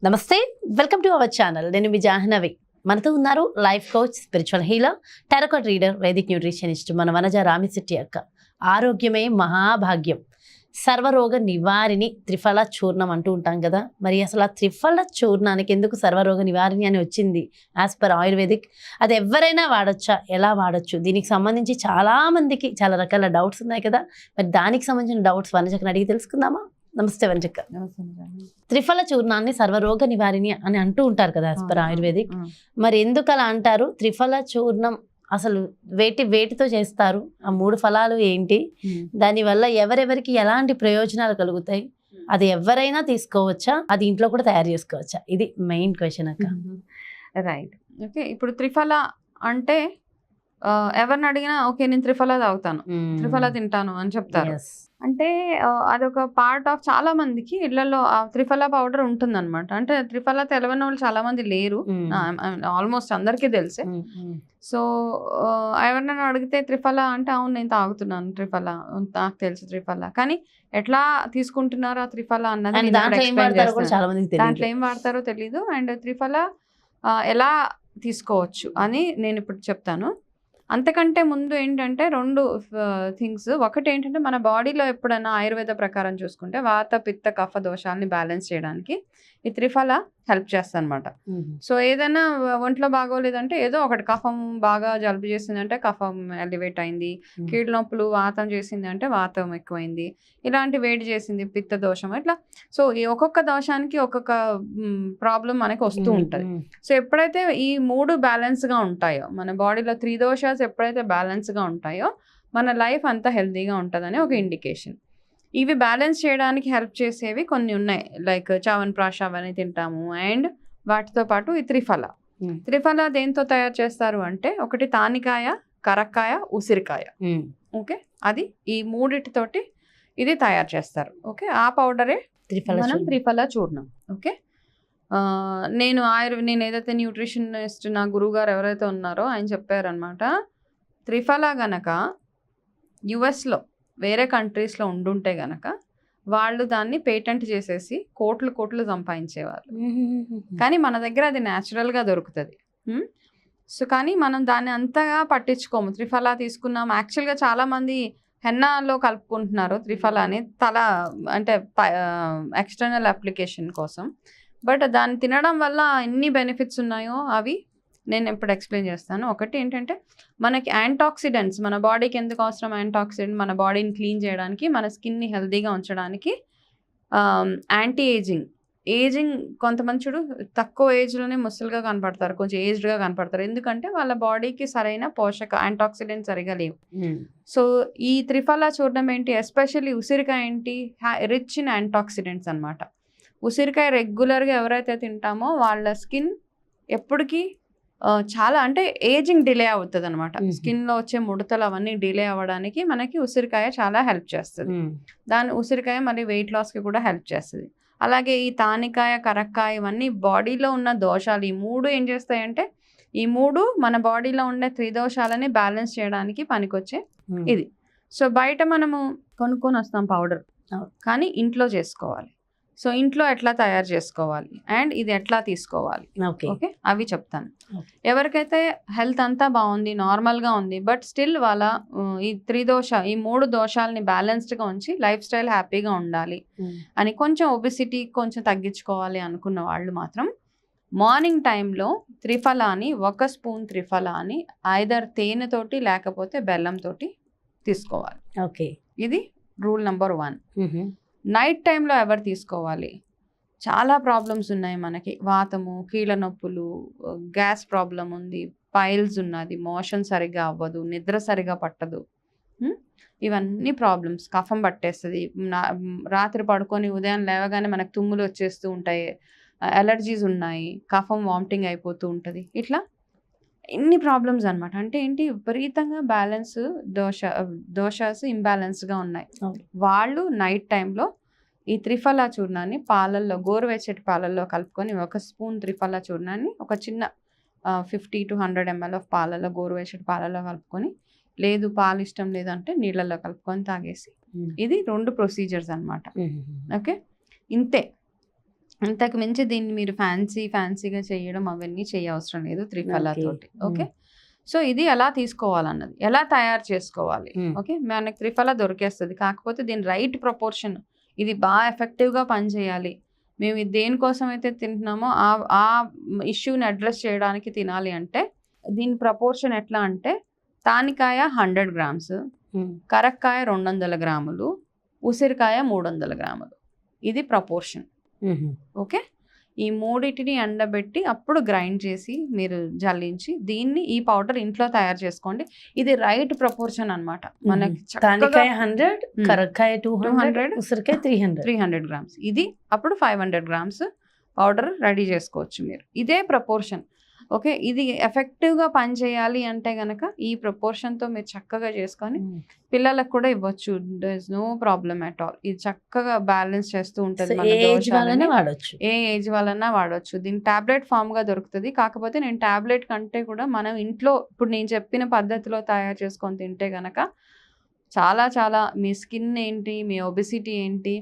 నమస్తే, welcome to our channel. నేను మీ జాహ్నవి. మనతో ఉన్నారు life coach, spiritual healer, tarot card reader, Vedic nutritionist మన వనజ రామిశెట్టి అక్క. ఆరోగ్యమే మహాభాగ్యం, సర్వరోగ నివారిణి త్రిఫల చూర్ణం అంటూ ఉంటాం కదా. మరి అసలు ఆ త్రిఫల చూర్ణానికి ఎందుకు సర్వరోగ నివారిణి అని వచ్చింది యాజ్ పర్ ఆయుర్వేదిక్? అది ఎవరైనా వాడచ్చా? ఎలా వాడచ్చు? దీనికి సంబంధించి చాలా మందికి చాలా రకాల డౌట్స్ ఉన్నాయి కదా. మరి దానికి సంబంధించిన డౌట్స్ వనజక్కని అడిగి తెలుసుకుందామా? నమస్తే వనజక్క. త్రిఫల చూర్ణాన్ని సర్వరోగ నివారిణి అని అంటూ ఉంటారు కదా యాజ్ పర్ ఆయుర్వేదిక్. మరి ఎందుకు అలా అంటారు? త్రిఫల చూర్ణం అసలు వేటితో చేస్తారు? ఆ 3 ఫలాలు ఏంటి? దానివల్ల ఎవరెవరికి ఎలాంటి ప్రయోజనాలు కలుగుతాయి? అది ఎవరైనా తీసుకోవచ్చా? అది ఇంట్లో కూడా తయారు చేసుకోవచ్చా? ఇది మెయిన్ క్వశ్చన్ అక్క. రైట్. ఓకే, ఇప్పుడు త్రిఫల అంటే ఎవరిని అడిగినా ఓకే నేను త్రిఫల తాగుతాను, త్రిఫల తింటాను అని చెప్తారు. అంటే అదొక పార్ట్ ఆఫ్ చాలా మందికి ఇళ్లలో ఆ త్రిఫల పౌడర్ ఉంటుంది అనమాట. అంటే త్రిఫల తెలవని వాళ్ళు చాలా మంది లేరు, ఆల్మోస్ట్ అందరికీ తెలిసే. సో ఎవరినైనా అడిగితే త్రిఫల అంటే అవును నేను తాగుతున్నాను త్రిఫల, నాకు తెలుసు త్రిఫల, కానీ ఎట్లా తీసుకుంటున్నారు ఆ త్రిఫల అన్నది దాంట్లో ఏం వాడతారో తెలీదు. అండ్ త్రిఫల ఎలా తీసుకోవచ్చు అని నేను ఇప్పుడు చెప్తాను. అంతకంటే ముందు ఏంటంటే 2 థింగ్స్. ఒకటి ఏంటంటే మన బాడీలో ఎప్పుడైనా ఆయుర్వేద ప్రకారం చూసుకుంటే వాత పిత్త కఫ దోషాలని బ్యాలెన్స్ చేయడానికి ఈ త్రిఫల హెల్ప్ చేస్తుంది అనమాట. సో ఏదైనా ఒంట్లో బాగోలేదంటే ఏదో ఒకటి, కఫం బాగా జలుబు చేసిందంటే కఫం ఎలివేట్ అయింది, కీళ్ళ నొప్పులు వాతం చేసింది అంటే వాతం ఎక్కువైంది, ఇలాంటి వేడి చేసింది పిత్త దోషం, ఇట్లా. సో ఈ ఒక్కొక్క దోషానికి ఒక్కొక్క ప్రాబ్లం మనకి వస్తూ ఉంటుంది. సో ఎప్పుడైతే ఈ 3 బ్యాలెన్స్గా ఉంటాయో, మన బాడీలో 3 దోషాస్ ఎప్పుడైతే బ్యాలెన్స్గా ఉంటాయో మన లైఫ్ అంతా హెల్తీగా ఉంటుందని ఒక ఇండికేషన్. ఇవి బ్యాలెన్స్ చేయడానికి హెల్ప్ చేసేవి కొన్ని ఉన్నాయి, లైక్ చవన్ప్రాష్ అవన్నీ తింటాము. అండ్ వాటితో పాటు ఈ త్రిఫల. త్రిఫల దేంతో తయారు చేస్తారు అంటే ఒకటి తానికాయ, కరక్కాయ, ఉసిరికాయ. ఓకే, అది ఈ 3తోటి ఇది తయారు చేస్తారు. ఓకే, ఆ పౌడరే త్రిఫల చూర్ణం. ఓకే, నేను ఏదైతే న్యూట్రిషనిస్ట్ నా గురువు గారు ఎవరైతే ఉన్నారో ఆయన చెప్పారనమాట, త్రిఫల గనక యుఎస్లో వేరే కంట్రీస్లో ఉండుంటే గనక వాళ్ళు దాన్ని పేటెంట్ చేసేసి కోట్లు సంపాదించేవారు. కానీ మన దగ్గర అది న్యాచురల్గా దొరుకుతుంది. సో కానీ మనం దాన్ని అంతగా పట్టించుకోము. త్రిఫల తీసుకున్నాం, యాక్చువల్గా చాలామంది హెన్నాలో కలుపుకుంటున్నారు త్రిఫల అని, తల అంటే ఎక్స్టర్నల్ అప్లికేషన్ కోసం. బట్ దాన్ని తినడం వల్ల ఎన్ని బెనిఫిట్స్ ఉన్నాయో అవి నేను ఇప్పుడు ఎక్స్ప్లెయిన్ చేస్తాను. ఒకటి ఏంటంటే మనకి యాంటాక్సిడెంట్స్, మన బాడీకి ఎందుకు అవసరం యాంటాక్సిడెంట్? మన బాడీని క్లీన్ చేయడానికి, మన స్కిన్ని హెల్తీగా ఉంచడానికి. యాంటీ ఏజింగ్ కొంతమంది చూడు తక్కువ ఏజ్లోనే ముసలిగా కనపడతారు, కొంచెం ఏజ్డ్గా కనపడతారు. ఎందుకంటే వాళ్ళ బాడీకి సరైన పోషక యాంటాక్సిడెంట్స్ సరిగా లేవు. సో ఈ త్రిఫల చూర్ణం ఏంటి, ఎస్పెషల్లీ ఉసిరికాయ ఏంటి, రిచ్ ఇన్ యాంటాక్సిడెంట్స్ అనమాట. ఉసిరికాయ రెగ్యులర్గా ఎవరైతే తింటామో వాళ్ళ స్కిన్ ఎప్పటికీ చాలా అంటే ఏజింగ్ డిలే అవుతుంది అనమాట. స్కిన్లో వచ్చే ముడతలు అవన్నీ డిలే అవ్వడానికి మనకి ఉసిరికాయ చాలా హెల్ప్ చేస్తుంది. ఉసిరికాయ మళ్ళీ వెయిట్ లాస్కి కూడా హెల్ప్ చేస్తుంది. అలాగే ఈ తానికాయ, కరక్కాయ ఇవన్నీ బాడీలో ఉన్న దోషాలు, ఈ 3 ఏం చేస్తాయంటే ఈ 3 మన బాడీలో ఉండే త్రిదోషాలని బ్యాలెన్స్ చేయడానికి పనికొచ్చే ఇది. సో బయట మనము కొనుక్కొని వస్తాం పౌడర్, కానీ ఇంట్లో చేసుకోవాలి. సో ఇంట్లో ఎట్లా తయారు చేసుకోవాలి అండ్ ఇది ఎట్లా తీసుకోవాలి, ఓకే అవి చెప్తాను. ఎవరికైతే హెల్త్ అంతా బాగుంది, నార్మల్గా ఉంది, బట్ స్టిల్ వాళ్ళ ఈ 3 దోషాలని బ్యాలెన్స్డ్గా ఉంచి లైఫ్ స్టైల్ హ్యాపీగా ఉండాలి అని, కొంచెం ఒబెసిటీ కొంచెం తగ్గించుకోవాలి అనుకున్న వాళ్ళు మాత్రం మార్నింగ్ టైంలో త్రిఫలాని 1 స్పూన్ త్రిఫలాని ఐదర్ తేనెతోటి లేకపోతే బెల్లంతోటి తీసుకోవాలి. ఓకే, ఇది రూల్ నెంబర్ 1. నైట్ టైంలో ఎవరు తీసుకోవాలి? చాలా ప్రాబ్లమ్స్ ఉన్నాయి మనకి, వాతము, కీళ్ళ నొప్పులు, గ్యాస్ ప్రాబ్లం ఉంది, పైల్స్ ఉన్నది, మోషన్ సరిగా అవ్వదు, నిద్ర సరిగా పట్టదు, ఇవన్నీ ప్రాబ్లమ్స్. కఫం పట్టేస్తుంది, రాత్రి పడుకొని ఉదయం లేవగానే మనకు తుమ్ములు వచ్చేస్తూ ఉంటాయి, అలర్జీస్ ఉన్నాయి, కఫం వామిటింగ్ అయిపోతూ ఉంటుంది, ఇట్లా ఎన్ని ప్రాబ్లమ్స్ అనమాట. అంటే ఏంటి, విపరీతంగా దోషాస్ ఇంబ్యాలెన్స్గా ఉన్నాయి. వాళ్ళు నైట్ టైంలో ఈ త్రిఫల చూర్ణాన్ని పాలల్లో, గోరువెచ్చటి పాలల్లో కలుపుకొని 1 స్పూన్ త్రిఫల చూర్ణాన్ని ఒక చిన్న 50 to 100 ml ఆఫ్ పాలలో, గోరువెచ్చటి పాలల్లో కలుపుకొని, లేదు పాలు ఇష్టం లేదంటే నీళ్ళల్లో కలుపుకొని తాగేసి, ఇది 2 ప్రొసీజర్స్ అనమాట. ఓకే, ఇంతే. ఇంతకు మించి దీన్ని మీరు ఫ్యాన్సీగా చేయడం అవన్నీ చేయవసరం లేదు త్రిఫలాతోటి. ఓకే, సో ఇది ఎలా తీసుకోవాలన్నది, ఎలా తయారు చేసుకోవాలి. ఓకే, మనకి త్రిఫలా దొరికేస్తుంది, కాకపోతే దీని రైట్ ప్రపోర్షన్, ఇది బాగా ఎఫెక్టివ్గా పనిచేయాలి. మేము ఇది దేనికోసం అయితే తింటున్నామో ఆ ఇష్యూని అడ్రస్ చేయడానికి తినాలి అంటే దీని ప్రపోర్షన్ ఎట్లా అంటే తానికాయ 100 గ్రామ్స్, కరక్కాయ 200 గ్రాములు, ఉసిరికాయ 300 గ్రాములు. ఇది ప్రపోర్షన్. ఓకే, ఈ మూడింటిని ఎండబెట్టి అప్పుడు గ్రైండ్ చేసి మీరు జల్లించి దీన్ని ఈ పౌడర్ ఇంట్లో తయారు చేసుకోండి. ఇది రైట్ ప్రపోర్షన్ అన్నమాట. మనకి తానికాయ 100, కరక్కాయ 200, ఉసిరికాయ 300 గ్రామ్స్. ఇది అప్పుడు 500 గ్రామ్స్ పౌడర్ రెడీ చేసుకోవచ్చు మీరు. ఇదే ప్రపోర్షన్. ఓకే, ఇది ఎఫెక్టివ్గా పనిచేయాలి అంటే కనుక ఈ ప్రపోర్షన్తో మీరు చక్కగా చేసుకొని పిల్లలకు కూడా ఇవ్వచ్చు. There is no problem at all. ఇది చక్కగా బ్యాలెన్స్ చేస్తూ ఉంటుంది. ఏ ఏజ్ వాళ్ళన్నా వాడవచ్చు. దీని టాబ్లెట్ ఫామ్గా దొరుకుతుంది. కాకపోతే నేను టాబ్లెట్ కంటే కూడా మనం ఇంట్లో ఇప్పుడు నేను చెప్పిన పద్ధతిలో తయారు చేసుకొని తింటే కనుక చాలా చాలా మీ స్కిన్ ఏంటి, మీ ఒబెసిటీ ఏంటి,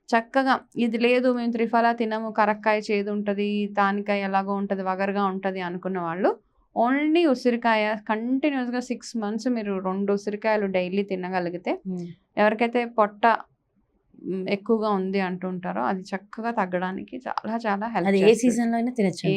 చక్కగా ఇది లేదు మేము త్రిఫలా తినము, కరక్కాయ చేదు ఉంటుంది, తానికాయ ఎలాగో ఉంటుంది, వగరుగా ఉంటుంది అనుకున్న వాళ్ళు ఓన్లీ ఉసిరికాయ కంటిన్యూస్గా 6 months మీరు 2 ఉసిరికాయలు డైలీ తినగలిగితే, ఎవరికైతే పొట్ట ఎక్కువగా ఉంది అంటుంటారో అది చక్కగా తగ్గడానికి చాలా చాలా హెల్ప్. ఏ సీజన్ లో అయినా తినచ్చు.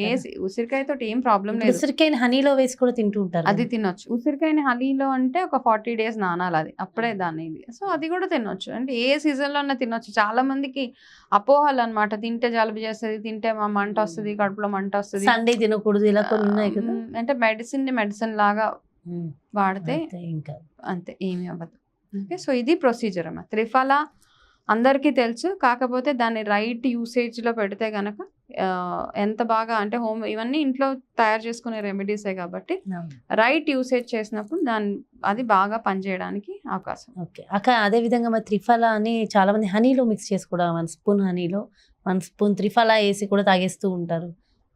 ఉసిరికాయతో ఏం ప్రాబ్లం లేదు. ఉసిరికాయని హనీలో వేసి కూడా తింటూ ఉంటారు. అది తినొచ్చు. ఉసిరికాయని హనీలో అంటే ఒక 40 days నానాలి, అది అప్పుడే దాన్ని ఇది. సో అది కూడా తినొచ్చు. అంటే ఏ సీజన్ లో అయినా తినొచ్చు. చాలా మందికి అపోహలు అనమాట, తింటే జలుబు చేస్తుంది, తింటే మంట వస్తుంది, కడుపులో మంట వస్తుంది, సండే తినకూడదు, ఇలా కొన్ని ఉన్నాయి కదా. అంటే మెడిసిన్ లాగా వాడితే ఇంకా అంతే, ఏమి అవ్వదు. ఓకే, సో ఇది ప్రొసీజర్ అమ్మా. త్రిఫలా అందరికీ తెలుసు, కాకపోతే దాన్ని రైట్ యూసేజ్లో పెడితే కనుక ఎంత బాగా అంటే ఇవన్నీ ఇంట్లో తయారు చేసుకునే రెమెడీసే కాబట్టి రైట్ యూసేజ్ చేసినప్పుడు అది బాగా పనిచేయడానికి అవకాశం. ఓకే అక్క, అదే విధంగా మరి త్రిఫలా అని చాలా మంది హనీలో మిక్స్ చేసి కూడా 1 స్పూన్ హనీలో 1 స్పూన్ త్రిఫలా వేసి కూడా తాగేస్తూ ఉంటారు.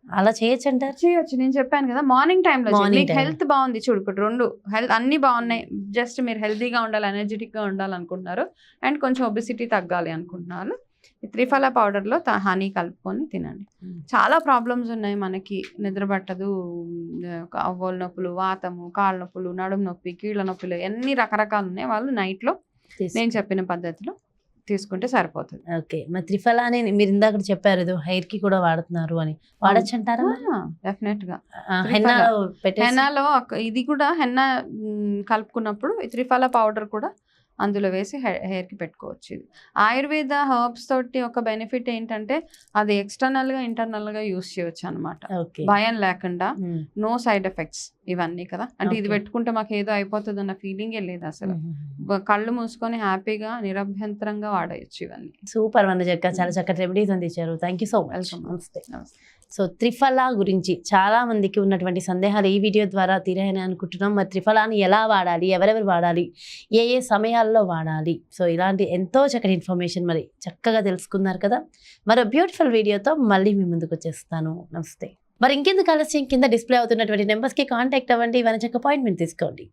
అలా చేయొచ్చు అంటారు? చేయొచ్చు. నేను చెప్పాను కదా, మార్నింగ్ టైంలో మీకు హెల్త్ బాగుంది చూడు, ఇప్పుడు 2 హెల్త్ అన్ని బాగున్నాయి, జస్ట్ మీరు హెల్తీగా ఉండాలి, ఎనర్జెటిక్గా ఉండాలనుకుంటున్నారు అండ్ కొంచెం ఒబెసిటీ తగ్గాలి అనుకుంటున్నారు, ఈ త్రిఫలా పౌడర్లో హనీ కలుపుకొని తినండి. చాలా ప్రాబ్లమ్స్ ఉన్నాయి మనకి, నిద్ర పట్టదు, అవ్వల నొప్పులు, వాతము, కాళ్ళ నొప్పులు, నడుము నొప్పి, కీళ్ళ నొప్పులు, ఎన్ని రకరకాలు ఉన్నాయి. వాళ్ళు నైట్లో నేను చెప్పిన పద్ధతిలో తీసుకుంటే సరిపోతుంది. ఓకే, మరి త్రిఫలా అని మీరు ఇందాక చెప్పారు ఏదో హెయిర్ కి కూడా వాడుతున్నారు అని, వాడచ్చు అంటారా? డెఫినెట్ గా. హెన్నాలో ఇది కూడా హెన్నా కలుపుకున్నప్పుడు త్రిఫలా పౌడర్ కూడా అందులో వేసి హెయిర్కి పెట్టుకోవచ్చు. ఇది ఆయుర్వేద హర్బ్స్ తోటి ఒక బెనిఫిట్ ఏంటంటే అది ఎక్స్టర్నల్గా ఇంటర్నల్గా యూస్ చేయొచ్చు అనమాట, భయం లేకుండా, నో సైడ్ ఎఫెక్ట్స్ ఇవన్నీ కదా. అంటే ఇది పెట్టుకుంటే మాకు ఏదో అయిపోతుంది అన్న ఫీలింగే లేదు అసలు. కళ్ళు మూసుకొని హ్యాపీగా నిరభ్యంతరంగా వాడేయచ్చు ఇవన్నీ. సూపర్ వనజక్క, చాలా చక్కటి రెమెడీస్ అందించారు. Thank you so much. నమస్తే. సో త్రిఫలా గురించి చాలా మందికి ఉన్నటువంటి సందేహాలు ఈ వీడియో ద్వారా తీరాయని అనుకుంటున్నాం. మరి త్రిఫలాని ఎలా వాడాలి, ఎవరెవరు వాడాలి, ఏ ఏ సమయాల్లో వాడాలి, సో ఇలాంటి ఎంతో చక్కటి ఇన్ఫర్మేషన్ మరి చక్కగా తెలుసుకున్నారు కదా. మరో బ్యూటిఫుల్ వీడియోతో మళ్ళీ మీ ముందుకు వచ్చేస్తాను. నమస్తే. మరి ఇంకెందుకు ఆలస్యం, కింద డిస్ప్లే అవుతున్నటువంటి నెంబర్స్కి కాంటాక్ట్ అవ్వండి, వనజక్క అపాయింట్మెంట్ తీసుకోండి.